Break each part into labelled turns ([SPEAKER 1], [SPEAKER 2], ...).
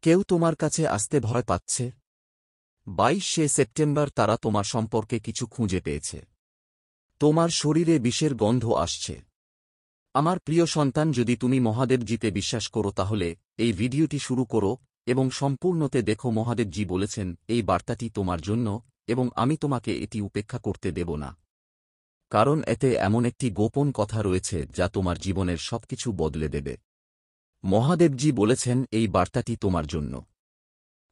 [SPEAKER 1] কেউ তোমার কাছে আসতে ভয় পাচ্ছে। 22শে সেপ্টেম্বর তারা তোমার সম্পর্কে কিছু খুঁজে পেয়েছে। তোমার শরীরে বিষের গন্ধ আসছে। আমার প্রিয় সন্তান, যদি তুমি মহাদেবজিতে বিশ্বাস করো তাহলে এই ভিডিওটি শুরু করো এবং সম্পূর্ণতে দেখো। মহাদেবজি বলেছেন এই বার্তাটি তোমার জন্য, এবং আমি তোমাকে এটি উপেক্ষা করতে দেব না, কারণ এতে এমন একটি গোপন কথা রয়েছে যা তোমার জীবনের সবকিছু বদলে দেবে। মহাদেবজি বলেছেন এই বার্তাটি তোমার জন্য।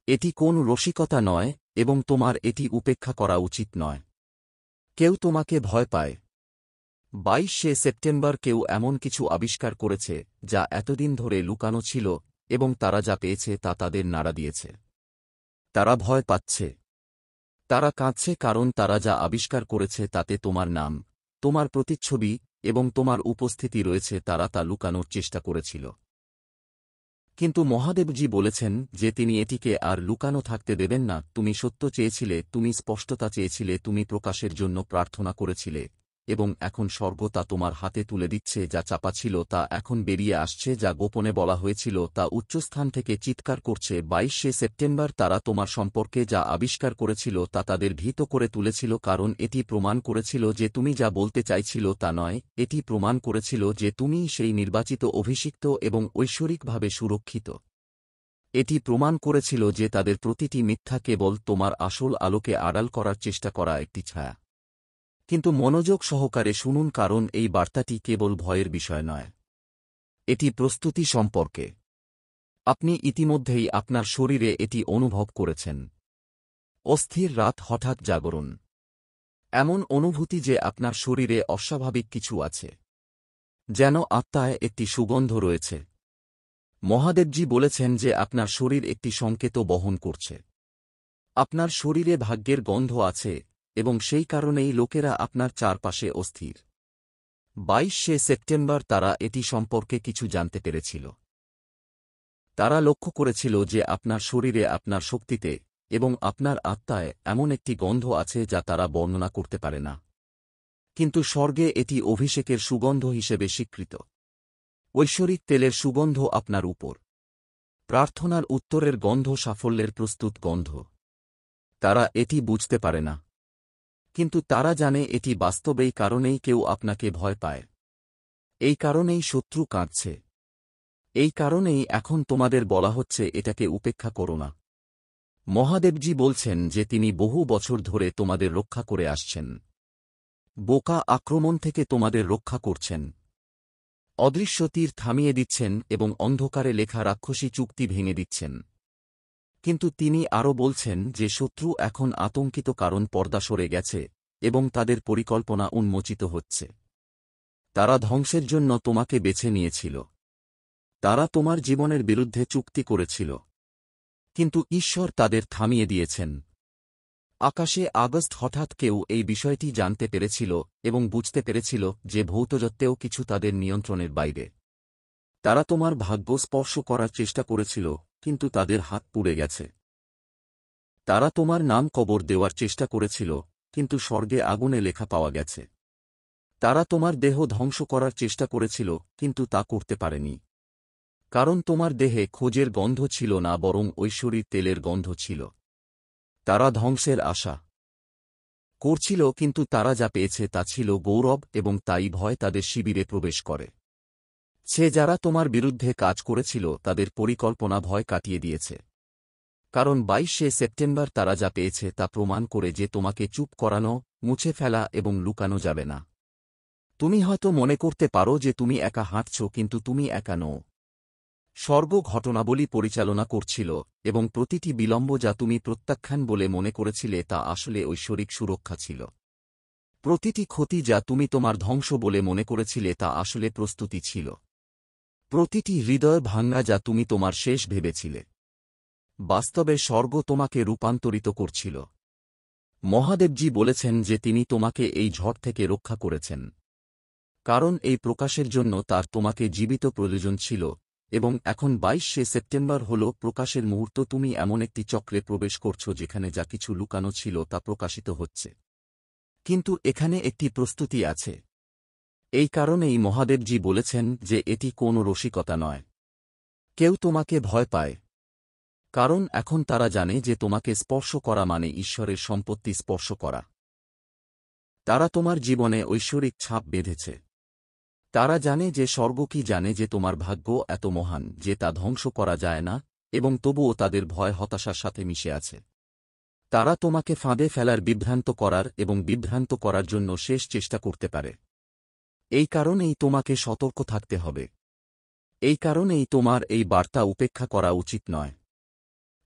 [SPEAKER 1] এটি কোন রসিকতা নয়, এবং তোমার এটি উপেক্ষা করা উচিত নয়। কেউ তোমাকে ভয় পায়। 22শে সেপ্টেম্বর কেউ এমন কিছু আবিষ্কার করেছে যা এতদিন ধরে লুকানো ছিল, এবং তারা যা পেয়েছে তা তাদের নাড়া দিয়েছে। তারা ভয় পাচ্ছে। তারা কাঁদছে, কারণ তারা যা আবিষ্কার করেছে তাতে তোমার নাম, তোমার প্রতিচ্ছবি এবং তোমার উপস্থিতি রয়েছে। তারা তা লুকানোর চেষ্টা করেছিল, কিন্তু মহাদেবজি বলেছেন যে তিনি এটিকে আর লুকানো থাকতে দেবেন না। তুমি সত্য চেয়েছিলে, তুমি স্পষ্টতা চেয়েছিলে, তুমি প্রকাশের জন্য প্রার্থনা করেছিলে, এবং এখন স্বর্গ তা তোমার হাতে তুলে দিচ্ছে। যা চাপা ছিল তা এখন বেরিয়ে আসছে, যা গোপনে বলা হয়েছিল তা উচ্চস্থান থেকে চিৎকার করছে। 22শে সেপ্টেম্বর তারা তোমার সম্পর্কে যা আবিষ্কার করেছিল তা তাদের ভীত করে তুলেছিল, কারণ এটি প্রমাণ করেছিল যে তুমি যা বলতে চাইছিল তা নয়। এটি প্রমাণ করেছিল যে তুমি সেই নির্বাচিত, অভিষিক্ত এবং ঐশ্বরিকভাবে সুরক্ষিত। এটি প্রমাণ করেছিল যে তাদের প্রতিটি মিথ্যা কেবল তোমার আসল আলোকে আড়াল করার চেষ্টা করা একটি ছায়া। কিন্তু মনোযোগ সহকারে শুনুন, কারণ এই বার্তাটি কেবল ভয়ের বিষয় নয়, এটি প্রস্তুতি সম্পর্কে। আপনি ইতিমধ্যেই আপনার শরীরে এটি অনুভব করেছেন। অস্থির রাত, হঠাৎ জাগরণ, এমন অনুভূতি যে আপনার শরীরে অস্বাভাবিক কিছু আছে, যেন আত্মায় একটি সুগন্ধ রয়েছে। মহাদেবজি বলেছেন যে আপনার শরীর একটি সংকেত বহন করছে। আপনার শরীরে ভাগ্যের গন্ধ আছে, এবং সেই কারণেই লোকেরা আপনার চারপাশে অস্থির। 22শে সেপ্টেম্বর তারা এটি সম্পর্কে কিছু জানতে পেরেছিল। তারা লক্ষ্য করেছিল যে আপনার শরীরে, আপনার শক্তিতে এবং আপনার আত্মায় এমন একটি গন্ধ আছে যা তারা বর্ণনা করতে পারে না, কিন্তু স্বর্গে এটি অভিষেকের সুগন্ধ হিসেবে স্বীকৃত। ঐশ্বরিক তেলের সুগন্ধ আপনার উপর, প্রার্থনার উত্তরের গন্ধ, সাফল্যের প্রস্তুত গন্ধ। তারা এটি বুঝতে পারে না, কিন্তু তারা জানে এটি বাস্তবেই কারণেই কেউ আপনাকে ভয় পায়। এই কারণেই শত্রু কাঁদছে। এই কারণেই এখন তোমাদের বলা হচ্ছে এটাকে উপেক্ষা করো না। মহাদেবজি বলছেন যে তিনি বহু বছর ধরে তোমাদের রক্ষা করে আসছেন। বোকা আক্রমণ থেকে তোমাদের রক্ষা করছেন। অদৃশ্য তীর থামিয়ে দিচ্ছেন এবং অন্ধকারে লেখা রাক্ষসী চুক্তি ভেঙে দিচ্ছেন। কিন্তু তিনি আরও বলছেন যে শত্রু এখন আতঙ্কিত, কারণ পর্দা সরে গেছে এবং তাদের পরিকল্পনা উন্মোচিত হচ্ছে। তারা ধ্বংসের জন্য তোমাকে বেছে নিয়েছিল। তারা তোমার জীবনের বিরুদ্ধে চুক্তি করেছিল, কিন্তু ঈশ্বর তাদের থামিয়ে দিয়েছেন। আকাশে আগস্ট হঠাৎ কেউ এই বিষয়টি জানতে পেরেছিল এবং বুঝতে পেরেছিল যে ভৌতজত্বেও কিছু তাদের নিয়ন্ত্রণের বাইরে। তারা তোমার ভাগ্য স্পর্শ করার চেষ্টা করেছিল, কিন্তু তাদের হাত পুড়ে গেছে। তারা তোমার নাম কবর দেওয়ার চেষ্টা করেছিল, কিন্তু স্বর্গে আগুনে লেখা পাওয়া গেছে। তারা তোমার দেহ ধ্বংস করার চেষ্টা করেছিল, কিন্তু তা করতে পারেনি, কারণ তোমার দেহে খোঁজের গন্ধ ছিল না, বরং ঐশ্বরিক তেলের গন্ধ ছিল। তারা ধ্বংসের আশা করছিল, কিন্তু তারা যা পেয়েছে তা ছিল গৌরব, এবং তাই ভয় তাদের শিবিরে প্রবেশ করে। সে যারা তোমার বিরুদ্ধে কাজ করেছিল তাদের পরিকল্পনা ভয় কাটিয়ে দিয়েছে, কারণ 22শে সেপ্টেম্বর তারা যা পেয়েছে তা প্রমাণ করে যে তোমাকে চুপ করানো, মুছে ফেলা এবং লুকানো যাবে না। তুমি হয়তো মনে করতে পারো যে তুমি একা হাঁটছ, কিন্তু তুমি একা নও। স্বর্গ ঘটনাবলী পরিচালনা করছিল, এবং প্রতিটি বিলম্ব যা তুমি প্রত্যাখ্যান বলে মনে করেছিলে তা আসলে ঐশ্বরিক সুরক্ষা ছিল। প্রতিটি ক্ষতি যা তুমি তোমার ধ্বংস বলে মনে করেছিলে তা আসলে প্রস্তুতি ছিল। প্রতিটি হৃদয় ভাঙা যা তুমি তোমার শেষ ভেবেছিলে, বাস্তবে স্বর্গ তোমাকে রূপান্তরিত করছিল। মহাদেবজি বলেছেন যে তিনি তোমাকে এই ঝড় থেকে রক্ষা করেছেন, কারণ এই প্রকাশের জন্য তার তোমাকে জীবিত প্রয়োজন ছিল, এবং এখন 22শে সেপ্টেম্বর হল প্রকাশের মুহূর্ত। তুমি এমন একটি চক্রে প্রবেশ করছ যেখানে যা কিছু লুকানো ছিল তা প্রকাশিত হচ্ছে। কিন্তু এখানে একটি প্রস্তুতি আছে। এই কারণেই মহাদেবজি বলেছেন যে এটি কোনো রসিকতা নয়। কেউ তোমাকে ভয় পায়। কারণ এখন তারা জানে যে তোমাকে স্পর্শ করা মানে ঈশ্বরের সম্পত্তি স্পর্শ করা। তারা তোমার জীবনে ঐশ্বরিক ছাপ বেঁধেছে। তারা জানে যে স্বর্গ কি, জানে যে তোমার ভাগ্য এত মহান যে তা ধ্বংস করা যায় না, এবং তবুও তাদের ভয় হতাশার সাথে মিশে আছে। তারা তোমাকে ফাঁদে ফেলার, বিভ্রান্ত করার এবং বিভ্রান্ত করার জন্য শেষ চেষ্টা করতে পারে। এই কারণেই তোমাকে সতর্ক থাকতে হবে। এই কারণেই তোমার এই বার্তা উপেক্ষা করা উচিত নয়।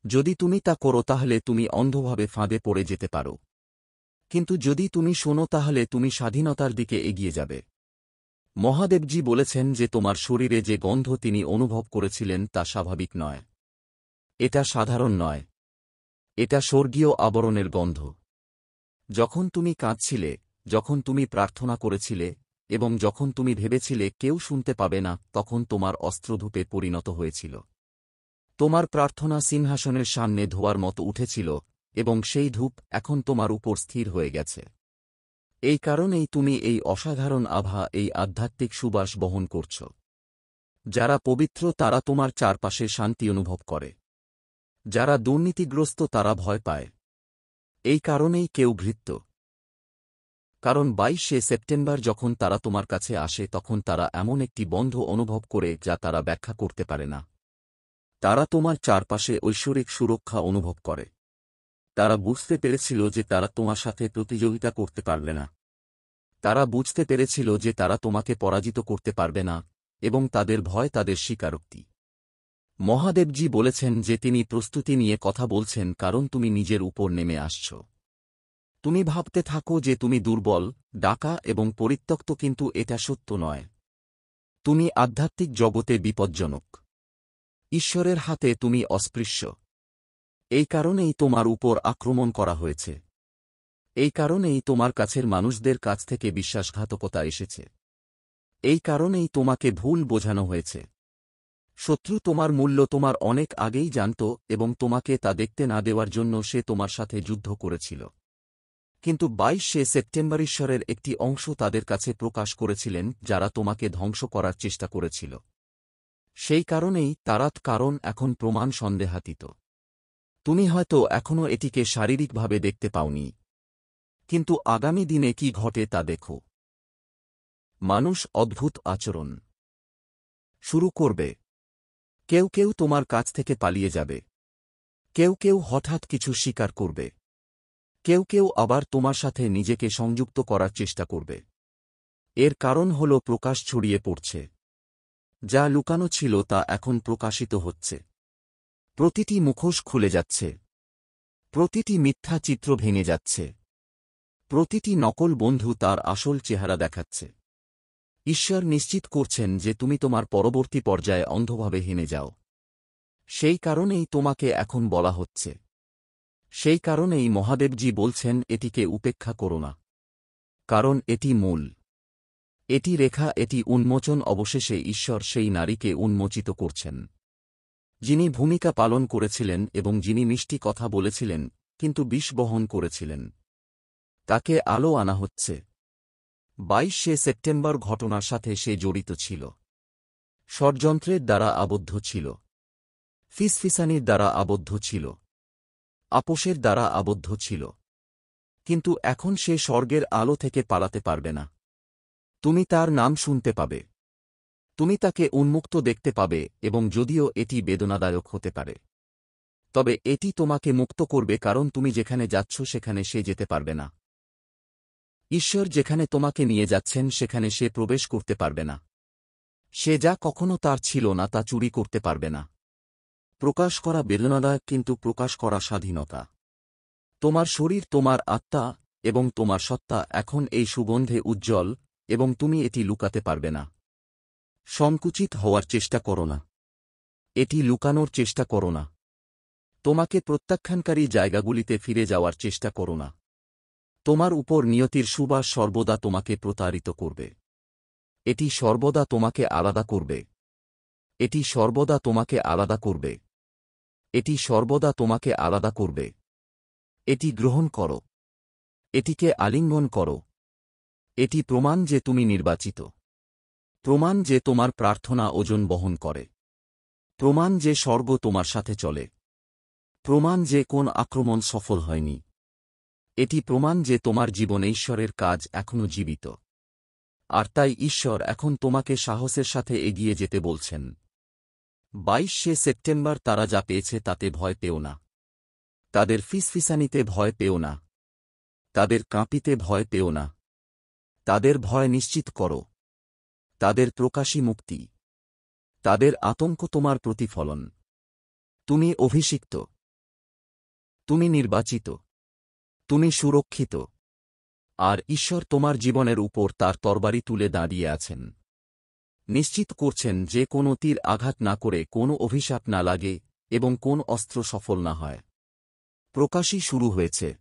[SPEAKER 1] যদি তুমি তা করো তাহলে তুমি অন্ধভাবে ফাঁদে পড়ে যেতে পারো, কিন্তু যদি তুমি শোনো তাহলে তুমি স্বাধীনতার দিকে এগিয়ে যাবে। মহাদেবজি বলেছেন যে তোমার শরীরে যে গন্ধ তিনি অনুভব করেছিলেন তা স্বাভাবিক নয়। এটা সাধারণ নয়। এটা স্বর্গীয় আবরণের গন্ধ। যখন তুমি কাঁদছিলে, যখন তুমি প্রার্থনা করেছিলে, এবং যখন তুমি ভেবেছিলে কেউ শুনতে পাবে না, তখন তোমার অস্ত্রধূপে পরিণত হয়েছিল। তোমার প্রার্থনা সিংহাসনের সামনে ধোঁয়ার মতো উঠেছিল, এবং সেই ধূপ এখন তোমার উপর স্থির হয়ে গেছে। এই কারণেই তুমি এই অসাধারণ আভা, এই আধ্যাত্মিক সুবাস বহন করছ। যারা পবিত্র তারা তোমার চারপাশে শান্তি অনুভব করে। যারা দুর্নীতিগ্রস্ত তারা ভয় পায়। এই কারণেই কেউ ভীত। কারণ 22শে সেপ্টেম্বর যখন তারা তোমার কাছে আসে তখন তারা এমন একটি বন্ধ অনুভব করে যা তারা ব্যাখ্যা করতে পারে না। তারা তোমার চারপাশে ঐশ্বরিক সুরক্ষা অনুভব করে। তারা বুঝতে পেরেছিল যে তারা তোমার সাথে প্রতিযোগিতা করতে পারবে না। তারা বুঝতে পেরেছিল যে তারা তোমাকে পরাজিত করতে পারবে না, এবং তাদের ভয় তাদের স্বীকারোক্তি। মহাদেবজি বলেছেন যে তিনি প্রস্তুতি নিয়ে কথা বলছেন, কারণ তুমি নিজের উপর নেমে আসছ। তুমি ভাবতে থাকো যে তুমি দুর্বল, ডাকা এবং পরিত্যক্ত, কিন্তু এটা সত্য নয়। তুমি আধ্যাত্মিক জগতে বিপজ্জনক। ঈশ্বরের হাতে তুমি অস্পৃশ্য। এই কারণেই তোমার উপর আক্রমণ করা হয়েছে। এই কারণেই তোমার কাছের মানুষদের কাছ থেকে বিশ্বাসঘাতকতা এসেছে। এই কারণেই তোমাকে ভুল বোঝানো হয়েছে। শত্রু তোমার মূল্য তোমার অনেক আগেই জানত, এবং তোমাকে তা দেখতে না দেওয়ার জন্য সে তোমার সাথে যুদ্ধ করেছিল। কিন্তু 22শে সেপ্টেম্বর ঈশ্বরের একটি অংশ তাদের কাছে প্রকাশ করেছিলেন যারা তোমাকে ধ্বংস করার চেষ্টা করেছিল। সেই কারণেই কারণ এখন প্রমাণ সন্দেহাতীত। তুমি হয়তো এখনও এটিকে শারীরিকভাবে দেখতে পাওনি, কিন্তু আগামী দিনে কি ঘটে তা দেখো। মানুষ অদ্ভুত আচরণ শুরু করবে। কেউ কেউ তোমার কাছ থেকে পালিয়ে যাবে। কেউ কেউ হঠাৎ কিছু স্বীকার করবে। কেউ কেউ আবার তোমার সাথে নিজেকে সংযুক্ত করার চেষ্টা করবে। এর কারণ হল প্রকাশ ছড়িয়ে পড়ছে। যা লুকানো ছিল তা এখন প্রকাশিত হচ্ছে। প্রতিটি মুখোশ খুলে যাচ্ছে। প্রতিটি মিথ্যা চিত্র ভেঙে যাচ্ছে। প্রতিটি নকল বন্ধু তার আসল চেহারা দেখাচ্ছে। ঈশ্বর নিশ্চিত করছেন যে তুমি তোমার পরবর্তী পর্যায়ে অন্ধভাবে হেনে যাও। সেই কারণেই তোমাকে এখন বলা হচ্ছে। সেই কারণেই মহাদেবজি বলছেন এটিকে উপেক্ষা করো না। কারণ এটি মূল। এটি রেখা, এটি উন্মোচন। অবশেষে ঈশ্বর সেই নারীকে উন্মোচিত করছেন, যিনি ভূমিকা পালন করেছিলেন এবং যিনি মিষ্টি কথা বলেছিলেন কিন্তু বিষ বহন করেছিলেন। তাকে আলো আনা হচ্ছে। 22শে সেপ্টেম্বর ঘটনার সাথে সে জড়িত ছিল। ষড়যন্ত্রের দ্বারা আবদ্ধ ছিল। ফিসফিসানির দ্বারা আবদ্ধ ছিল। আপোষের দ্বারা আবদ্ধ ছিল। কিন্তু এখন সে স্বর্গের আলো থেকে পালাতে পারবে না। তুমি তার নাম শুনতে পাবে। তুমি তাকে উন্মুক্ত দেখতে পাবে, এবং যদিও এটি বেদনাদায়ক হতে পারে, তবে এটি তোমাকে মুক্ত করবে, কারণ তুমি যেখানে যাচ্ছ সেখানে সে যেতে পারবে না। ঈশ্বর যেখানে তোমাকে নিয়ে যাচ্ছেন সেখানে সে প্রবেশ করতে পারবে না। সে যা কখনো তার ছিল না তা চুরি করতে পারবে না। প্রকাশ করা বেদনাদায়ক, কিন্তু প্রকাশ করা স্বাধীনতা। তোমার শরীর, তোমার আত্মা এবং তোমার সত্তা এখন এই সুগন্ধে উজ্জ্বল, এবং তুমি এটি লুকাতে পারবে না। সংকুচিত হওয়ার চেষ্টা করো না। এটি লুকানোর চেষ্টা করো না। তোমাকে প্রত্যাখ্যানকারী জায়গাগুলিতে ফিরে যাওয়ার চেষ্টা করো না। তোমার উপর নিয়তির সুবাস সর্বদা তোমাকে প্রতারিত করবে। এটি সর্বদা তোমাকে আলাদা করবে। এটি সর্বদা তোমাকে আলাদা করবে। এটি সর্বদা তোমাকে আলাদা করবে। এটি গ্রহণ করো। এটিকে আলিঙ্গন করো। এটি প্রমাণ যে তুমি নির্বাচিত। প্রমাণ যে তোমার প্রার্থনা ওজন বহন করে। প্রমাণ যে স্বর্গ তোমার সাথে চলে। প্রমাণ যে কোন আক্রমণ সফল হয়নি। এটি প্রমাণ যে তোমার জীবনে ঈশ্বরের কাজ এখনও জীবিত। আর তাই ঈশ্বর এখন তোমাকে সাহসের সাথে এগিয়ে যেতে বলছেন। 22শে সেপ্টেম্বর তারা যা পেয়েছে তাতে ভয় পেও না। তাদের ফিসফিসানিতে ভয় পেও না। তাদের কাঁপিতে ভয় পেও না। তাদের ভয় নিশ্চিত করো। তাদের প্রকাশী মুক্তি। তাদের আতঙ্ক তোমার প্রতিফলন। তুমি অভিষিক্ত। তুমি নির্বাচিত। তুমি সুরক্ষিত। আর ঈশ্বর তোমার জীবনের উপর তার তরবারি তুলে দাঁড়িয়ে আছেন। নিশ্চিত করছেন যে কোনো তীর আঘাত না করে, কোনো অভিশাপ না লাগে এবং কোন অস্ত্র সফল না হয়। প্রকাশই শুরু হয়েছে।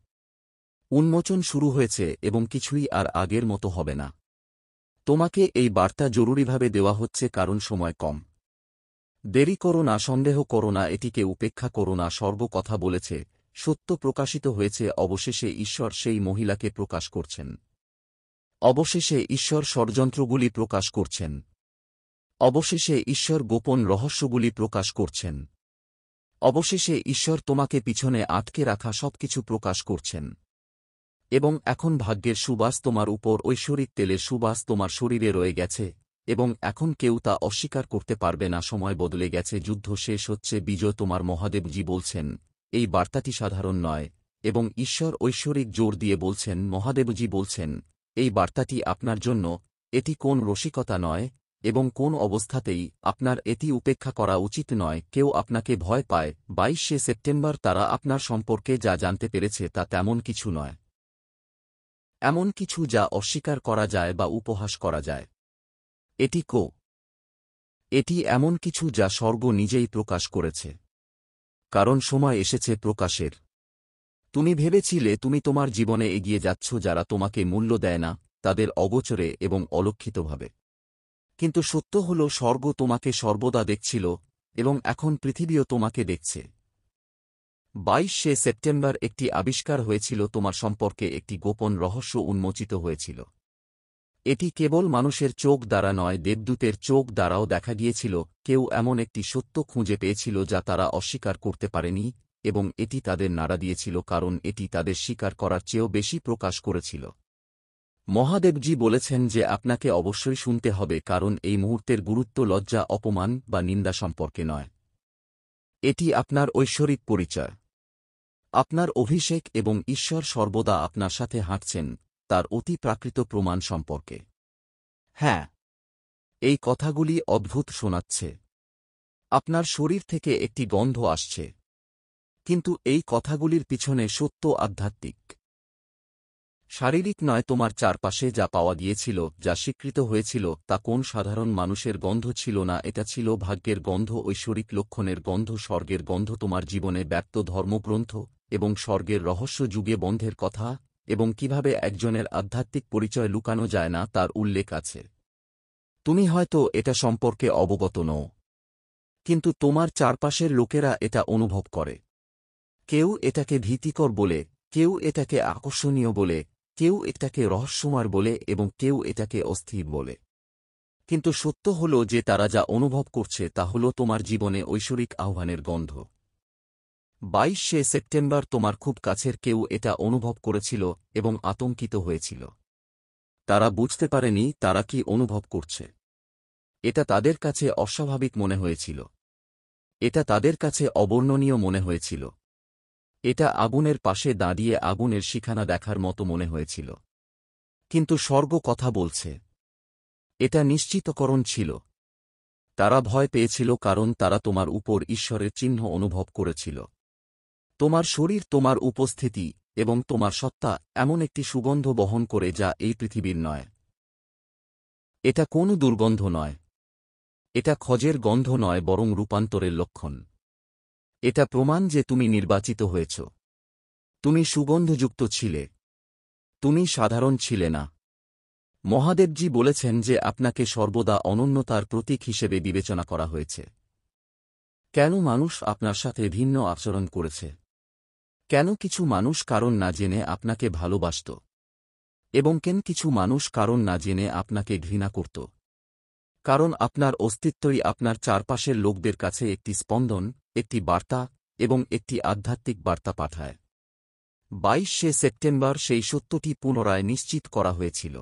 [SPEAKER 1] উন্মোচন শুরু হয়েছে এবং কিছুই আর আগের মতো হবে না। তোমাকে এই বার্তা জরুরিভাবে দেওয়া হচ্ছে কারণ সময় কম। দেরি করো না, সন্দেহ করো না, এটিকে উপেক্ষা করো না। স্বর্গ কথা বলেছে, সত্য প্রকাশিত হয়েছে। অবশেষে ঈশ্বর সেই মহিলাকে প্রকাশ করছেন। অবশেষে ঈশ্বর ষড়যন্ত্রগুলি প্রকাশ করছেন। অবশেষে ঈশ্বর গোপন রহস্যগুলি প্রকাশ করছেন। অবশেষে ঈশ্বর তোমাকে পিছনে আটকে রাখা সবকিছু প্রকাশ করছেন। এবং এখন ভাগ্যের সুবাস তোমার উপর, ঐশ্বরিক তেলের সুবাস তোমার শরীরে রয়ে গেছে এবং এখন কেউ তা অস্বীকার করতে পারবে না। সময় বদলে গেছে, যুদ্ধ শেষ হচ্ছে, বিজয় তোমার। মহাদেবজি বলছেন এই বার্তাটি সাধারণ নয় এবং ঈশ্বর ঐশ্বরিক জোর দিয়ে বলছেন, মহাদেবজি বলছেন এই বার্তাটি আপনার জন্য। এটি কোন রসিকতা নয় এবং কোন অবস্থাতেই আপনার এটি উপেক্ষা করা উচিত নয়। কেউ আপনাকে ভয় পায়। 22শে সেপ্টেম্বর তারা আপনার সম্পর্কে যা জানতে পেরেছে তা তেমন কিছু নয়। এমন কিছু যা অস্বীকার করা যায় বা উপহাস করা যায়। এটি এমন কিছু যা স্বর্গ নিজেই প্রকাশ করেছে। কারণ সময় এসেছে প্রকাশের। তুমি ভেবেছিলে তুমি তোমার জীবনে এগিয়ে যাচ্ছ, যারা তোমাকে মূল্য দেয় না, তাদের অগোচরে এবং অলক্ষিতভাবে। কিন্তু সত্য হল, স্বর্গ তোমাকে সর্বদা দেখছিল এবং এখন পৃথিবীও তোমাকে দেখছে। 22শে সেপ্টেম্বর একটি আবিষ্কার হয়েছিল, তোমার সম্পর্কে একটি গোপন রহস্য উন্মোচিত হয়েছিল। এটি কেবল মানুষের চোখ দ্বারা নয়, দেবদূতের চোখ দ্বারাও দেখা গিয়েছিল। কেউ এমন একটি সত্য খুঁজে পেয়েছিল যা তারা অস্বীকার করতে পারেনি এবং এটি তাদের নাড়া দিয়েছিল কারণ এটি তাদের স্বীকার করার চেয়েও বেশি প্রকাশ করেছিল। মহাদেবজি বলেছেন যে আপনাকে অবশ্যই শুনতে হবে, কারণ এই মুহূর্তের গুরুত্ব লজ্জা, অপমান বা নিন্দা সম্পর্কে নয়। এটি আপনার ঐশ্বরিক পরিচয়, আপনার অভিষেক এবং ঈশ্বর সর্বদা আপনার সাথে হাঁটছেন তার অতি প্রাকৃত প্রমাণ সম্পর্কে। হ্যাঁ, এই কথাগুলি অদ্ভুত শোনাচ্ছে। আপনার শরীর থেকে একটি গন্ধ আসছে, কিন্তু এই কথাগুলির পিছনে সত্য আধ্যাত্মিক। শারীরিক নয়। তোমার চারপাশে যা পাওয়া গিয়েছিল, যা স্বীকৃত হয়েছিল, তা কোন সাধারণ মানুষের গন্ধ ছিল না। এটা ছিল ভাগ্যের গন্ধ, ঐশ্বরিক লক্ষণের গন্ধ, স্বর্গের গন্ধ। তোমার জীবনে ব্যক্ত ধর্মগ্রন্থ এবং স্বর্গের রহস্য, যুগে বন্ধের কথা এবং কিভাবে একজনের আধ্যাত্মিক পরিচয় লুকানো যায় না তার উল্লেখ আছে। তুমি হয়তো এটা সম্পর্কে অবগত নও, কিন্তু তোমার চারপাশের লোকেরা এটা অনুভব করে। কেউ এটাকে ভীতিকর বলে, কেউ এটাকে আকর্ষণীয় বলে, কেউ এটাকে রহস্যময় বলে এবং কেউ এটাকে অস্থির বলে। কিন্তু সত্য হল যে তারা যা অনুভব করছে তা হল তোমার জীবনে ঐশ্বরিক আহ্বানের গন্ধ। 22শে সেপ্টেম্বর তোমার খুব কাছের কেউ এটা অনুভব করেছিল এবং আতঙ্কিত হয়েছিল। তারা বুঝতে পারেনি তারা কি অনুভব করছে। এটা তাদের কাছে অস্বাভাবিক মনে হয়েছিল। এটা তাদের কাছে অবর্ণনীয় মনে হয়েছিল। এটা আগুনের পাশে দাঁড়িয়ে আগুনের শিখানা দেখার মতো মনে হয়েছিল। কিন্তু স্বর্গ কথা বলছে। এটা নিশ্চিতকরণ ছিল। তারা ভয় পেয়েছিল কারণ তারা তোমার উপর ঈশ্বরের চিহ্ন অনুভব করেছিল। তোমার শরীর, তোমার উপস্থিতি এবং তোমার সত্তা এমন একটি সুগন্ধ বহন করে যা এই পৃথিবীর নয়। এটা কোনো দুর্গন্ধ নয়। এটা খজের গন্ধ নয়, বরং রূপান্তরের লক্ষণ। এটা প্রমাণ যে তুমি নির্বাচিত হয়েছ। তুমি সুগন্ধযুক্ত ছিলে। তুমি সাধারণ ছিলে না। মহাদেবজি বলেছেন যে আপনাকে সর্বদা অনন্যতার প্রতীক হিসেবে বিবেচনা করা হয়েছে। কেন মানুষ আপনার সাথে ভিন্ন আচরণ করেছে? কেন কিছু মানুষ কারণ না জেনে আপনাকে ভালোবাসত এবং কেন কিছু মানুষ কারণ না জেনে আপনাকে ঘৃণা করত? কারণ আপনার অস্তিত্বই আপনার চারপাশের লোকদের কাছে একটি স্পন্দন, একটি বার্তা, এবং একটি আধ্যাত্মিক বার্তা পাঠায়। 22শে সেপ্টেম্বর সেই সত্যটি পুনরায় নিশ্চিত করা হয়েছিল।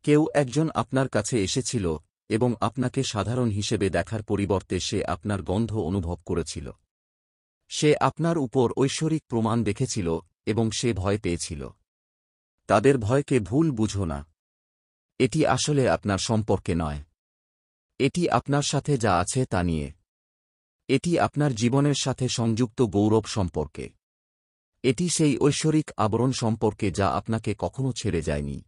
[SPEAKER 1] কেউ একজন আপনার কাছে এসেছিল এবং আপনাকে সাধারণ হিসেবে দেখার পরিবর্তে সে আপনার গন্ধ অনুভব করেছিল। সে আপনার উপর ঐশ্বরিক প্রমাণ দেখেছিল এবং সে ভয় পেয়েছিল। তাদের ভয়কে ভুল বুঝো না। এটি আসলে আপনার সম্পর্কে নয়। এটি আপনার সাথে যা আছে তা নিয়ে। এটি আপনার জীবনের সাথে সংযুক্ত গৌরব সম্পর্কে। এটি সেই ঐশ্বরিক আবরণ সম্পর্কে যা আপনাকে কখনো ছেড়ে যায়নি।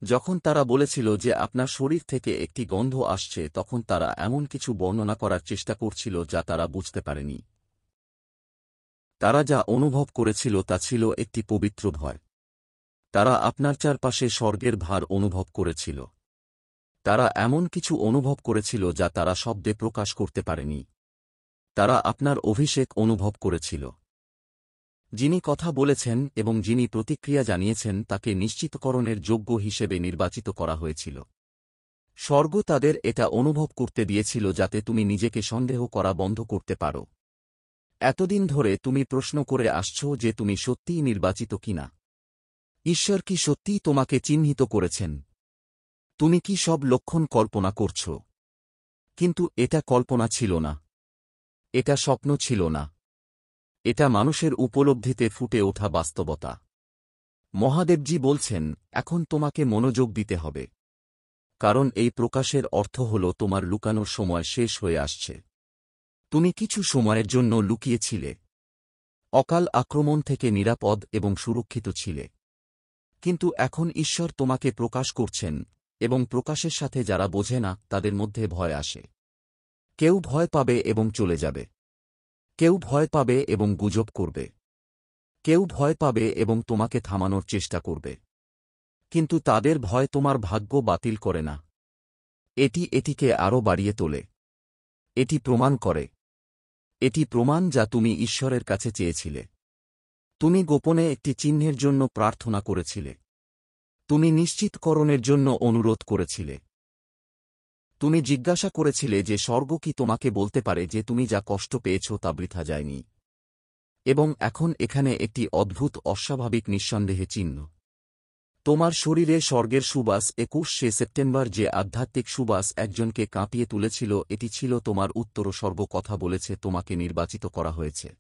[SPEAKER 1] যখন তারা বলেছিল যে আপনার শরীর থেকে একটি গন্ধ আসছে, তখন তারা এমন কিছু বর্ণনা করার চেষ্টা করছিল যা তারা বুঝতে পারেনি। তারা যা অনুভব করেছিল তা ছিল একটি পবিত্র ভয়। তারা আপনার চারপাশে স্বর্গের ভার অনুভব করেছিল। তারা এমন কিছু অনুভব করেছিল যা তারা শব্দে প্রকাশ করতে পারেনি। তারা আপনার অভিষেক অনুভব করেছিল। যিনি কথা বলেছেন এবং যিনি প্রতিক্রিয়া জানিয়েছেন তাকে নিশ্চিতকরণের যোগ্য হিসেবে নির্বাচিত করা হয়েছিল। স্বর্গ তাদের এটা অনুভব করতে দিয়েছিল যাতে তুমি নিজেকে সন্দেহ করা বন্ধ করতে পারো। এতদিন ধরে তুমি প্রশ্ন করে আসছ যে তুমি সত্যিই নির্বাচিত কিনা। ঈশ্বর কি সত্যিই তোমাকে চিহ্নিত করেছেন? তুমি কি সব লক্ষণ কল্পনা করছ? কিন্তু এটা কল্পনা ছিল না। এটা স্বপ্ন ছিল না। এটা মানুষের উপলব্ধিতে ফুটে ওঠা বাস্তবতা। মহাদেবজি বলছেন, এখন তোমাকে মনোযোগ দিতে হবে। কারণ এই প্রকাশের অর্থ হল তোমার লুকানোর সময় শেষ হয়ে আসছে। তুমি কিছু সময়ের জন্য লুকিয়েছিলে। অকাল আক্রমণ থেকে নিরাপদ এবং সুরক্ষিত ছিলে। কিন্তু এখন ঈশ্বর তোমাকে প্রকাশ করছেন, এবং প্রকাশের সাথে যারা বোঝে না তাদের মধ্যে ভয় আসে। কেউ ভয় পাবে এবং চলে যাবে। কেউ ভয় পাবে এবং গুজব করবে। কেউ ভয় পাবে এবং তোমাকে থামানোর চেষ্টা করবে। কিন্তু তাদের ভয় তোমার ভাগ্য বাতিল করে না। এটিকে আরও বাড়িয়ে তোলে। এটি প্রমাণ করে। এটি প্রমাণ যা তুমি ঈশ্বরের কাছে চেয়েছিলে। তুমি গোপনে একটি চিহ্নের জন্য প্রার্থনা করেছিলে। তুমি নিশ্চিতকরণের জন্য অনুরোধ করেছিলে। তুমি জিজ্ঞাসা করেছিলে যে স্বর্গ কি তোমাকে বলতে পারে যে তুমি যা কষ্ট পেয়েছ তা বৃথা যায়নি। এবং এখন এখানে একটি অদ্ভুত অস্বাভাবিক নিঃসন্দেহে চিহ্ন। তোমার শরীরে স্বর্গের সুবাস 21শে সেপ্টেম্বর যে আধ্যাত্মিক সুবাস একজনকে কাঁপিয়ে তুলেছিল, এটি ছিল তোমার উত্তরস্বর্গ কথা বলেছে তোমাকে নির্বাচিত করা হয়েছে।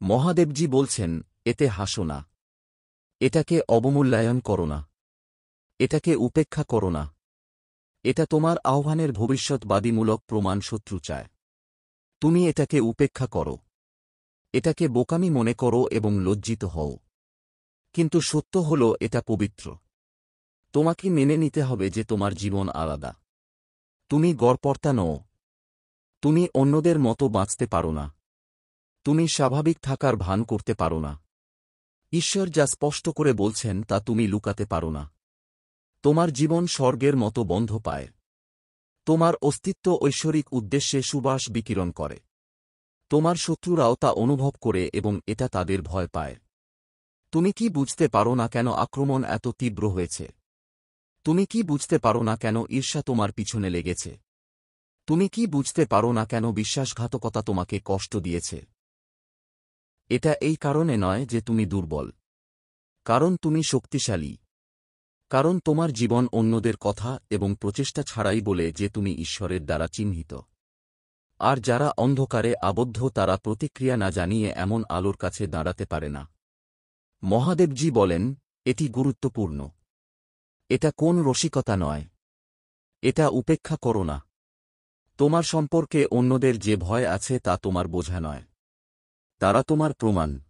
[SPEAKER 1] মহাদেবজি বলছেন, এতে হাসো না। এটাকে অবমূল্যায়ন করো না। এটাকে উপেক্ষা করো না। এটা তোমার আহ্বানের ভবিষ্যৎবাদীমূলক প্রমাণ শত্রু চায়। তুমি এটাকে উপেক্ষা করো। এটাকে বোকামি মনে করো এবং লজ্জিত হও। কিন্তু সত্য হল এটা পবিত্র। তোমাকে মেনে নিতে হবে যে তোমার জীবন আলাদা। তুমি গড়পড়তা নও। তুমি অন্যদের মতো বাঁচতে পারো না। তুমি স্বাভাবিক থাকার ভান করতে পারো না। ঈশ্বর যা স্পষ্ট করে বলছেন তা তুমি লুকাতে পারো না। তোমার জীবন স্বর্গের মতো বন্ধ পায়। তোমার অস্তিত্ব ঐশ্বরিক উদ্দেশ্যে সুবাস বিকিরণ করে। তোমার শত্রুরাও তা অনুভব করে এবং এটা তাদের ভয় পায়। তুমি কি বুঝতে পারো না কেন আক্রমণ এত তীব্র হয়েছে? তুমি কি বুঝতে পারো না কেন ঈর্ষা তোমার পিছনে লেগেছে? তুমি কি বুঝতে পারো না কেন বিশ্বাসঘাতকতা তোমাকে কষ্ট দিয়েছে? এটা এই কারণে নয় যে তুমি দুর্বল। কারণ তুমি শক্তিশালী। কারণ তোমার জীবন অন্যদের কথা এবং প্রচেষ্টা ছাড়াই বলে যে তুমি ঈশ্বরের দ্বারা চিহ্নিত। আর যারা অন্ধকারে আবদ্ধ তারা প্রতিক্রিয়া না জানিয়ে এমন আলোর কাছে দাঁড়াতে পারে না। মহাদেবজি বলেন, এটি গুরুত্বপূর্ণ। এটা কোন রসিকতা নয়। এটা উপেক্ষা করো না। তোমার সম্পর্কে অন্যদের যে ভয় আছে তা তোমার বোঝা নয়। তারা তোমার প্রমাণ।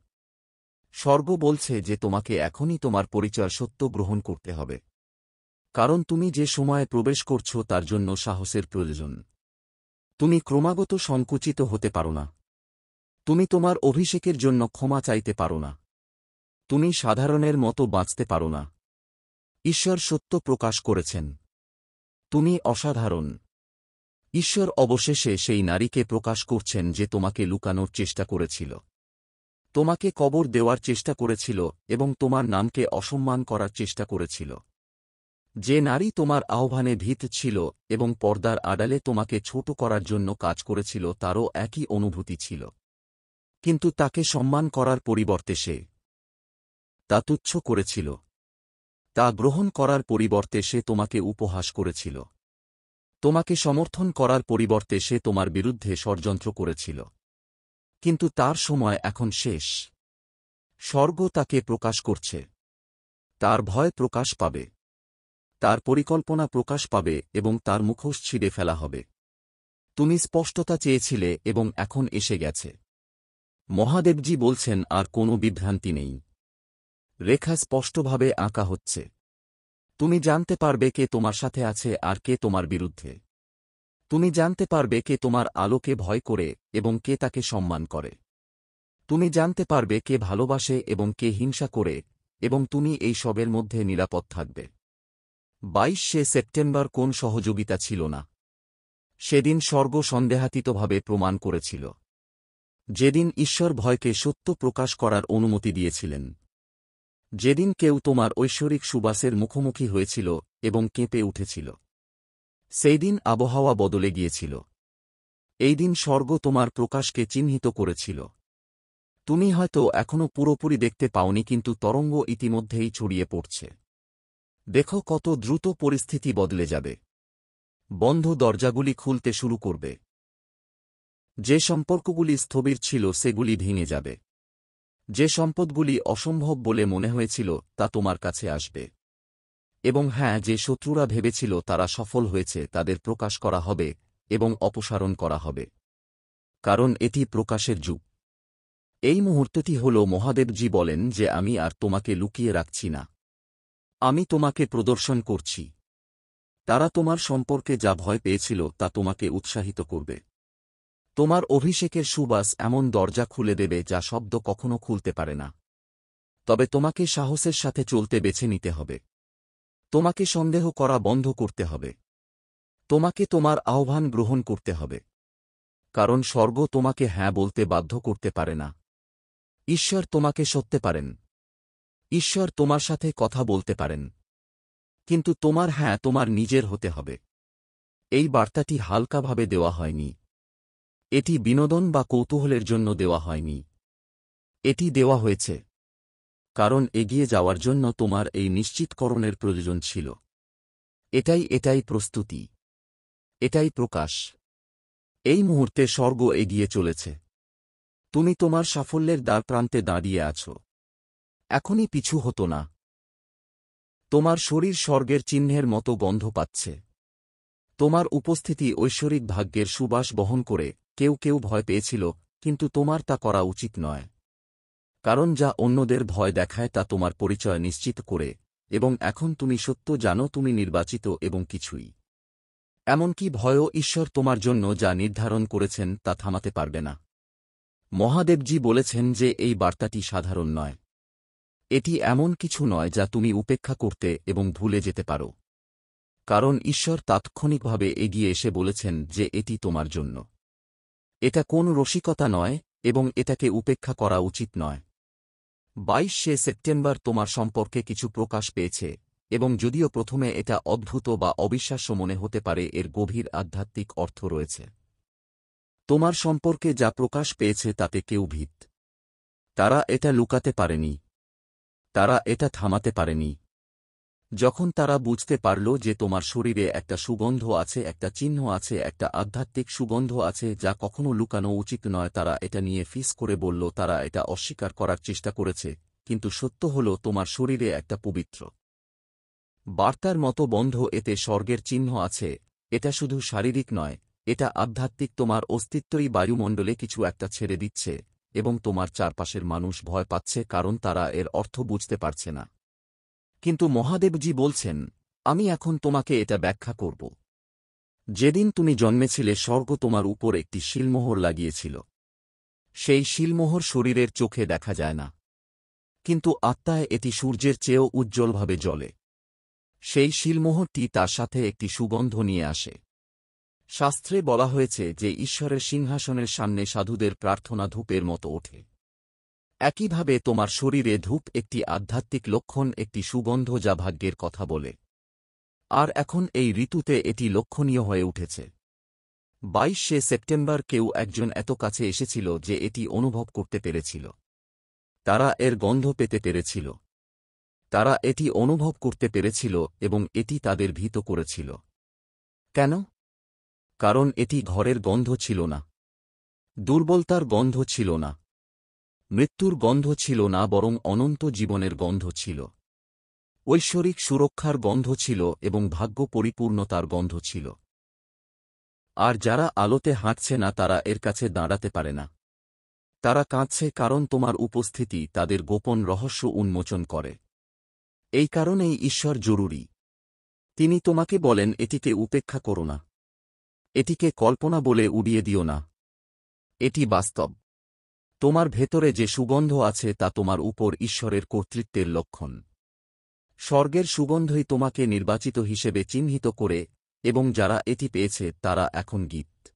[SPEAKER 1] স্বর্গ বলছে যে তোমাকে এখনই তোমার পরিচয় সত্য গ্রহণ করতে হবে। কারণ তুমি যে সময়ে প্রবেশ করছ তার জন্য সাহসের প্রয়োজন। তুমি ক্রমাগত সংকুচিত হতে পারো না। তুমি তোমার অভিষেকের জন্য ক্ষমা চাইতে পারো না। তুমি সাধারণের মতো বাঁচতে পারো না। ঈশ্বর সত্য প্রকাশ করেছেন। তুমি অসাধারণ। ঈশ্বর অবশেষে সেই নারীকে প্রকাশ করছেন যে তোমাকে লুকানোর চেষ্টা করেছিল। তোমাকে কবর দেওয়ার চেষ্টা করেছিল এবং তোমার নামকে অসম্মান করার চেষ্টা করেছিল। যে নারী তোমার আহ্বানে ভীত ছিল এবং পর্দার আড়ালে তোমাকে ছোট করার জন্য কাজ করেছিল তারও একই অনুভূতি ছিল। কিন্তু তাকে সম্মান করার পরিবর্তে সে তা তুচ্ছ করেছিল। তা গ্রহণ করার পরিবর্তে সে তোমাকে উপহাস করেছিল। তোমাকে সমর্থন করার পরিবর্তে সে তোমার বিরুদ্ধে ষড়যন্ত্র করেছিল। কিন্তু তার সময় এখন শেষ। স্বর্গ তাকে প্রকাশ করছে। তার ভয় প্রকাশ পাবে, তার পরিকল্পনা প্রকাশ পাবে এবং তার মুখোশ ছিঁড়ে ফেলা হবে। তুমি স্পষ্টতা চেয়েছিলে এবং এখন এসে গেছে। মহাদেবজি বলছেন আর কোনো বিভ্রান্তি নেই। রেখা স্পষ্টভাবে আঁকা হচ্ছে। তুমি জানতে পারবে কে তোমার সাথে আছে আর কে তোমার বিরুদ্ধে। তুমি জানতে পারবে কে তোমার আলোকে ভয় করে এবং কে তাকে সম্মান করে। তুমি জানতে পারবে কে ভালোবাসে এবং কে হিংসা করে, এবং তুমি এই সবের মধ্যে নিরাপদ থাকবে। 22শে সেপ্টেম্বর কোন সহযোগিতা ছিল না। সেদিন স্বর্গ সন্দেহাতীতভাবে প্রমাণ করেছিল। যেদিন ঈশ্বর ভয়কে সত্য প্রকাশ করার অনুমতি দিয়েছিলেন। যেদিন কেউ তোমার ঐশ্বরিক সুবাসের মুখোমুখি হয়েছিল এবং কেঁপে উঠেছিল। সেই দিন আবহাওয়া বদলে গিয়েছিল। এই দিন স্বর্গ তোমার প্রকাশকে চিহ্নিত করেছিল। তুমি হয়তো এখনও পুরোপুরি দেখতে পাওনি, কিন্তু তরঙ্গ ইতিমধ্যেই ছড়িয়ে পড়ছে। দেখো কত দ্রুত পরিস্থিতি বদলে যাবে। বন্ধ দরজাগুলি খুলতে শুরু করবে। যে সম্পর্কগুলি স্থবির ছিল সেগুলি ভেঙে যাবে। যে সম্পদগুলি অসম্ভব বলে মনে হয়েছিল তা তোমার কাছে আসবে। এবং হ্যাঁ, যে শত্রুরা ভেবেছিল তারা সফল হয়েছে তাদের প্রকাশ করা হবে এবং অপসারণ করা হবে। কারণ এটি প্রকাশের যুগ। এই মুহূর্তটি হল মহাদেবজি বলেন যে আমি আর তোমাকে লুকিয়ে রাখছি না। আমি তোমাকে প্রদর্শন করছি। তারা তোমার সম্পর্কে যা ভয় পেয়েছিল তা তোমাকে উৎসাহিত করবে। তোমার অভিষেকের সুবাস এমন দরজা খুলে দেবে যা শব্দ কখনো খুলতে পারে না। তবে তোমাকে সাহসের সাথে চলতে বেছে নিতে হবে। তোমাকে সন্দেহ করা বন্ধ করতে হবে। তোমাকে তোমার আহ্বান গ্রহণ করতে হবে। কারণ স্বর্গ তোমাকে হ্যাঁ বলতে বাধ্য করতে পারে না। ঈশ্বর তোমাকে সত্যে পারেন। ঈশ্বর তোমার সাথে কথা বলতে পারেন। কিন্তু তোমার হ্যাঁ তোমার নিজের হতে হবে। এই বার্তাটি হালকাভাবে দেওয়া হয়নি। এটি বিনোদন বা কৌতূহলের জন্য দেওয়া হয়নি। এটি দেওয়া হয়েছে কারণ এগিয়ে যাওয়ার জন্য তোমার এই নিশ্চিতকরণের প্রয়োজন ছিল। এটাই প্রস্তুতি। এটাই প্রকাশ। এই মুহূর্তে স্বর্গ এগিয়ে চলেছে। তুমি তোমার সাফল্যের দ্বারপ্রান্তে দাঁড়িয়ে আছো। এখনই পিছু হতো না। তোমার শরীর স্বর্গের চিহ্নের মতো গন্ধ পাচ্ছে। তোমার উপস্থিতি ঐশ্বরিক ভাগ্যের সুবাস বহন করে। কেউ কেউ ভয় পেয়েছিল, কিন্তু তোমার তা করা উচিত নয়। কারণ যা অন্যদের ভয় দেখায় তা তোমার পরিচয় নিশ্চিত করে, এবং এখন তুমি সত্য জানো তুমি নির্বাচিত এবং কিছুই, এমনকি ভয়ও ঈশ্বর তোমার জন্য যা নির্ধারণ করেছেন তা থামাতে পারবে না। মহাদেবজি বলেছেন যে এই বার্তাটি সাধারণ নয়। এটি এমন কিছু নয় যা তুমি উপেক্ষা করতে এবং ভুলে যেতে পারো। কারণ ঈশ্বর তাৎক্ষণিকভাবে এগিয়ে এসে বলেছেন যে এটি তোমার জন্য। এটা কোন রসিকতা নয় এবং এটাকে উপেক্ষা করা উচিত নয়। 22শে সেপ্টেম্বর তোমার সম্পর্কে কিছু প্রকাশ পেয়েছে, এবং যদিও প্রথমে এটা অদ্ভুত বা অবিশ্বাস্য মনে হতে পারে, এর গভীর আধ্যাত্মিক অর্থ রয়েছে। তোমার সম্পর্কে যা প্রকাশ পেয়েছে তাতে কেউ ভীত। তারা এটা লুকাতে পারেনি। তারা এটা থামাতে পারেনি। যখন তারা বুঝতে পারল যে তোমার শরীরে একটা সুগন্ধ আছে, একটা চিহ্ন আছে, একটা আধ্যাত্মিক সুগন্ধ আছে যা কখনো লুকানো উচিত নয়, তারা এটা নিয়ে ফিস করে বলল। তারা এটা অস্বীকার করার চেষ্টা করেছে, কিন্তু সত্য হল তোমার শরীরে একটা পবিত্র বার্তার মতো বন্ধ। এতে স্বর্গের চিহ্ন আছে। এটা শুধু শারীরিক নয়, এটা আধ্যাত্মিক। তোমার অস্তিত্বই বায়ুমণ্ডলে কিছু একটা ছেড়ে দিচ্ছে, এবং তোমার চারপাশের মানুষ ভয় পাচ্ছে কারণ তারা এর অর্থ বুঝতে পারছে না। কিন্তু মহাদেবজি বলছেন, আমি এখন তোমাকে এটা ব্যাখ্যা করব। যেদিন তুমি জন্মেছিলে স্বর্গ তোমার উপর একটি শিলমোহর লাগিয়েছিল। সেই শিলমোহর শরীরের চোখে দেখা যায় না, কিন্তু আত্মায় এটি সূর্যের চেয়েও উজ্জ্বলভাবে জ্বলে। সেই শিলমোহরটি তার সাথে একটি সুগন্ধ নিয়ে আসে। শাস্ত্রে বলা হয়েছে যে ঈশ্বরের সিংহাসনের সামনে সাধুদের প্রার্থনা ধূপের মতো ওঠে। একইভাবে তোমার শরীরে ধূপ একটি আধ্যাত্মিক লক্ষণ, একটি সুগন্ধ যা ভাগ্যের কথা বলে। আর এখন এই ঋতুতে এটি লক্ষণীয় হয়ে উঠেছে। 22শে সেপ্টেম্বর কেউ একজন এত কাছে এসেছিল যে এটি অনুভব করতে পেরেছিল। তারা এর গন্ধ পেতে পেরেছিল। তারা এটি অনুভব করতে পেরেছিল এবং এটি তাদের ভীত করেছিল। কেন? কারণ এটি ঘরের গন্ধ ছিল না। দুর্বলতার গন্ধ ছিল না। মৃত্যুর গন্ধ ছিল না, বরং অনন্ত জীবনের গন্ধ ছিল। ঐশ্বরিক সুরক্ষার গন্ধ ছিল এবং ভাগ্য পরিপূর্ণতার গন্ধ ছিল। আর যারা আলোতে হাঁটছে না তারা এর কাছে দাঁড়াতে পারে না। তারা কাঁদছে কারণ তোমার উপস্থিতি তাদের গোপন রহস্য উন্মোচন করে। এই কারণেই ঈশ্বর জরুরি। তিনি তোমাকে বলেন, এটিকে উপেক্ষা করো না। এটিকে কল্পনা বলে উড়িয়ে দিও না। এটি বাস্তব। তোমার ভেতরে যে সুগন্ধ আছে তা তোমার উপর ঈশ্বরের কর্তৃত্বের লক্ষণ। স্বর্গের সুগন্ধই তোমাকে নির্বাচিত হিসেবে চিহ্নিত করে, এবং যারা এটি পেয়েছে তারা এখন গীত।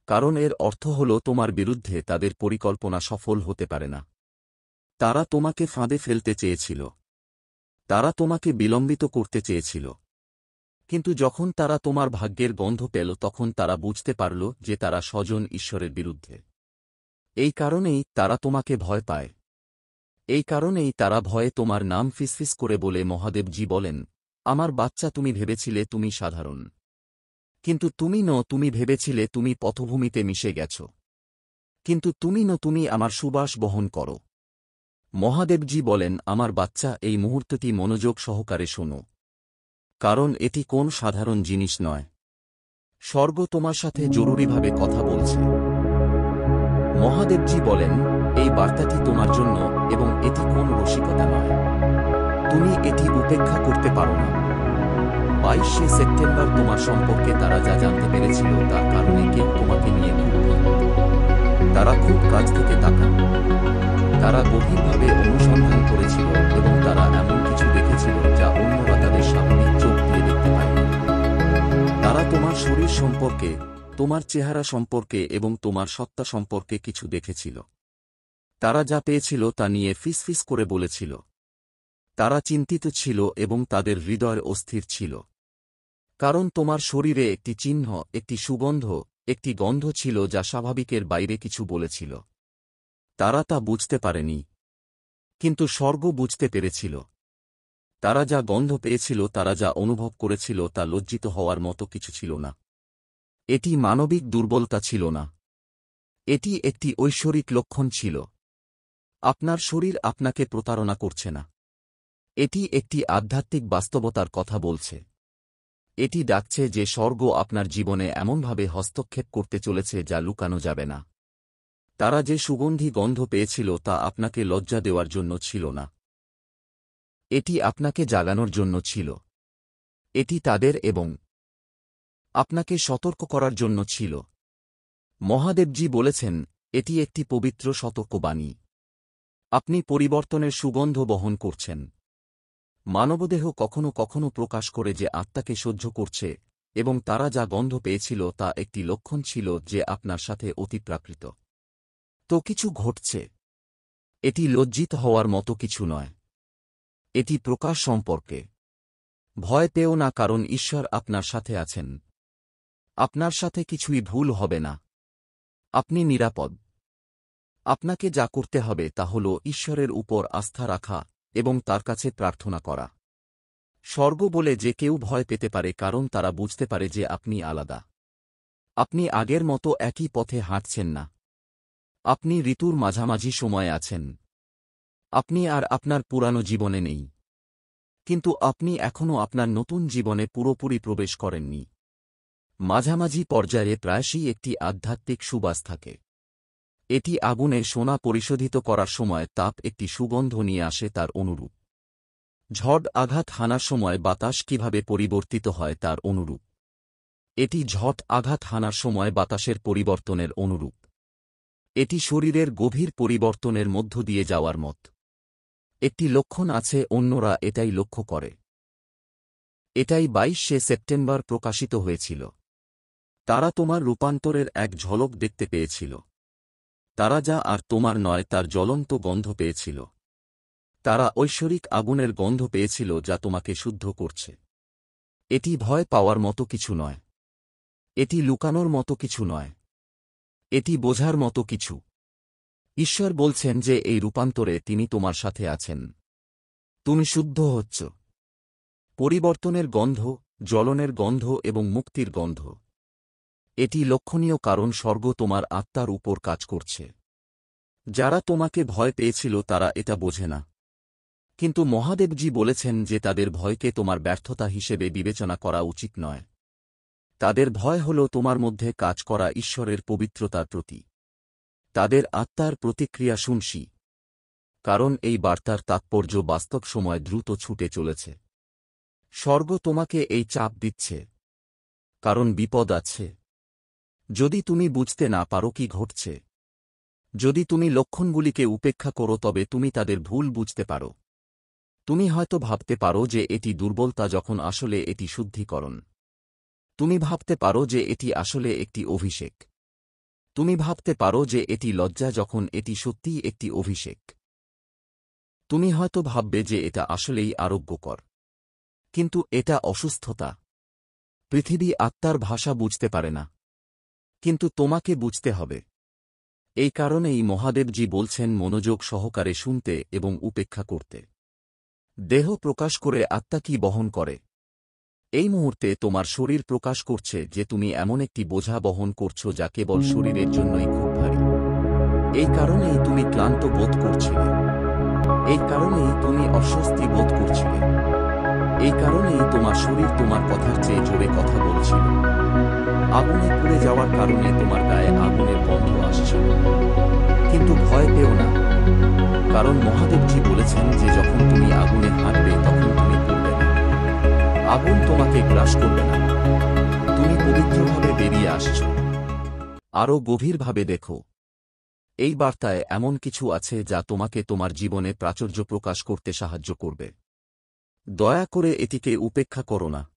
[SPEAKER 1] কারণ এর অর্থ হল তোমার বিরুদ্ধে তাদের পরিকল্পনা সফল হতে পারে না। তারা তোমাকে ফাঁদে ফেলতে চেয়েছিল। তারা তোমাকে বিলম্বিত করতে চেয়েছিল। কিন্তু যখন তারা তোমার ভাগ্যের গন্ধ পেল তখন তারা বুঝতে পারল যে তারা স্বজন ঈশ্বরের বিরুদ্ধে। এই কারণেই তারা তোমাকে ভয় পায়। এই কারণেই তারা ভয়ে তোমার নাম ফিসফিস করে বলে। মহাদেবজি বলেন, আমার বাচ্চা, তুমি ভেবেছিলে তুমি সাধারণ। কিন্তু তুমি তুমি ভেবেছিলে তুমি পথভূমিতে মিশে গেছ। কিন্তু তুমি আমার সুবাস বহন করো। মহাদেবজি বলেন, আমার বাচ্চা, এই মুহূর্তটি মনোযোগ সহকারে শোনো। কারণ এটি কোন সাধারণ জিনিস নয়। স্বর্গ তোমার সাথে জরুরিভাবে কথা বলছে। মহাদেবজি বলেন, এই বার্তাটি তোমার জন্য, এবং এটি কোন রসিকতা নয়। তুমি এটি উপেক্ষা করতে পারো না। 22শে সেপ্টেম্বর তোমার সম্পর্কে তারা যা জানতে পেরেছিল তার কারণে কেউ তোমাকে নিয়ে খুব ভীত। তারা খুব কাছ থেকে তাকান। তারা গভীরভাবে অনুসন্ধান করেছিল এবং তারা এমন কিছু দেখেছিল যা অন্যরা তাদের স্বাভাবিক চোখ দিয়ে দেখতে পায়নি। তারা তোমার শরীর সম্পর্কে, তোমার চেহারা সম্পর্কে এবং তোমার সত্তা সম্পর্কে কিছু দেখেছিল। তারা যা পেয়েছিল তা নিয়ে ফিসফিস করে বলেছিল। তারা চিন্তিত ছিল এবং তাদের হৃদয় অস্থির ছিল। কারণ তোমার শরীরে একটি চিহ্ন, একটি সুগন্ধ, একটি গন্ধ ছিল যা স্বাভাবিকের বাইরে কিছু বলেছিল। তারা তা বুঝতে পারেনি। কিন্তু স্বর্গ বুঝতে পেরেছিল। তারা যা গন্ধ পেয়েছিল, তারা যা অনুভব করেছিল তা লজ্জিত হওয়ার মতো কিছু ছিল না। এটি মানবিক দুর্বলতা ছিল না। এটি একটি ঐশ্বরিক লক্ষণ ছিল। আপনার শরীর আপনাকে প্রতারণা করছে না। এটি একটি আধ্যাত্মিক বাস্তবতার কথা বলছে। এটি ডাকছে যে স্বর্গ আপনার জীবনে এমনভাবে হস্তক্ষেপ করতে চলেছে যা লুকানো যাবে না। তারা যে সুগন্ধি গন্ধ পেয়েছিল তা আপনাকে লজ্জা দেওয়ার জন্য ছিল না। এটি আপনাকে জাগানোর জন্য ছিল। এটি তাদের এবং আপনাকে সতর্ক করার জন্য ছিল। মহাদেবজি বলেছেন, এটি একটি পবিত্র সতর্কবাণী। আপনি পরিবর্তনের সুগন্ধ বহন করছেন। মানবদেহ কখনো কখনো প্রকাশ করে যে আত্মাকে সহ্য করছে, এবং তারা যা গন্ধ পেয়েছিল তা একটি লক্ষণ ছিল যে আপনার সাথে অতিপ্রাকৃত তো কিছু ঘটছে। এটি লজ্জিত হওয়ার মতো কিছু নয়। এটি প্রকাশ সম্পর্কে। ভয় পেও না, কারণ ঈশ্বর আপনার সাথে আছেন। আপনার সাথে কিছুই ভুল হবে না। আপনি নিরাপদ। আপনাকে যা করতে হবে তা হল ঈশ্বরের উপর আস্থা রাখা এবং তার কাছে প্রার্থনা করা। স্বর্গ বলে যে কেউ ভয় পেতে পারে কারণ তারা বুঝতে পারে যে আপনি আলাদা। আপনি আগের মতো একই পথে হাঁটছেন না। আপনি ঋতুর মাঝামাঝি সময়ে আছেন। আপনি আর আপনার পুরানো জীবনে নেই। কিন্তু আপনি এখনও আপনার নতুন জীবনে পুরোপুরি প্রবেশ করেননি। মাঝামাঝি পর্যায়ে প্রায়শই একটি আধ্যাত্মিক সুবাস থাকে। এটি আগুনে সোনা পরিশোধিত করার সময় তাপ একটি সুগন্ধ নিয়ে আসে তার অনুরূপ। ঝড় আঘাত হানার সময় বাতাস কিভাবে পরিবর্তিত হয় তার অনুরূপ। এটি ঝড় আঘাত হানার সময় বাতাসের পরিবর্তনের অনুরূপ। এটি শরীরের গভীর পরিবর্তনের মধ্য দিয়ে যাওয়ার মত। একটি লক্ষণ আছে, অন্যরা এটাই লক্ষ্য করে। এটাই 22শে সেপ্টেম্বর প্রকাশিত হয়েছিল। তারা তোমার রূপান্তরের এক ঝলক দেখতে পেয়েছিল। তারা যা আর তোমার নয় তার জ্বলন্ত গন্ধ পেয়েছিল। তারা ঐশ্বরিক আগুনের গন্ধ পেয়েছিল যা তোমাকে শুদ্ধ করছে। এটি ভয় পাওয়ার মতো কিছু নয়। এটি লুকানোর মতো কিছু নয়, এটি বোঝার মতো কিছু। ঈশ্বর বলছেন যে এই রূপান্তরে তিনি তোমার সাথে আছেন। তুমি শুদ্ধ হচ্ছ। পরিবর্তনের গন্ধ, জ্বলনের গন্ধ এবং মুক্তির গন্ধ। এটি লক্ষণীয় কারণ স্বর্গ তোমার আত্মার উপর কাজ করছে। যারা তোমাকে ভয় পেয়েছিল তারা এটা বোঝে না। কিন্তু মহাদেবজি বলেছেন যে তাদের ভয়কে তোমার ব্যর্থতা হিসেবে বিবেচনা করা উচিত নয়। তাদের ভয় হল তোমার মধ্যে কাজ করা ঈশ্বরের পবিত্রতার প্রতি। তাদের আত্মার প্রতিক্রিয়া শুনছি। কারণ এই বার্তার তাৎপর্য বাস্তব সময় দ্রুত ছুটে চলেছে। স্বর্গ তোমাকে এই চাপ দিচ্ছে। কারণ বিপদ আছে। যদি তুমি বুঝতে না পারো কি ঘটছে, যদি তুমি লক্ষণগুলিকে উপেক্ষা করো তবে তুমি তাদের ভুল বুঝতে পারো। তুমি হয়তো ভাবতে পারো যে এটি দুর্বলতা যখন আসলে এটি শুদ্ধিকরণ। তুমি ভাবতে পারো যে এটি আসলে একটি অভিষেক। তুমি ভাবতে পারো যে এটি লজ্জা যখন এটি সত্যিই একটি অভিষেক। তুমি হয়তো ভাববে যে এটা আসলেই আরোগ্যকর। কিন্তু এটা অসুস্থতা। পৃথিবী আত্মার ভাষা বুঝতে পারে না। কিন্তু তোমাকে বুঝতে হবে। এই কারণেই মহাদেবজি বলছেন মনোযোগ সহকারে শুনতে এবং উপেক্ষা করতে। দেহ প্রকাশ করে আত্মা কি বহন করে। এই মুহূর্তে তোমার শরীর প্রকাশ করছে যে তুমি এমন একটি বোঝা বহন করছো যা কেবল শরীরের জন্যই খুব ভারী। এই কারণেই তুমি ক্লান্ত বোধ করছিলে। এই কারণেই তুমি অস্বস্তি বোধ করছিলে। এই কারণেই তোমার শরীর তোমার কথার চেয়ে জোরে কথা বলছিল। আগুনে পুড়ে যাওয়ার কারণে তোমার গায়ে আগুনের গন্ধ আসছিল। কিন্তু ভয় পেও না। কারণ মহাদেবজি বলেছেন যে যখন তুমি আগুনে হাঁটবে তখন তুমি পড়বে না। আগুন তোমাকে গ্রাস করবে না। তুমি পবিত্রভাবে বেরিয়ে আসছ। আরও গভীরভাবে দেখো। এই বার্তায় এমন কিছু আছে যা তোমাকে তোমার জীবনে প্রাচুর্য প্রকাশ করতে সাহায্য করবে। দয়া করে এটিকে উপেক্ষা করো না।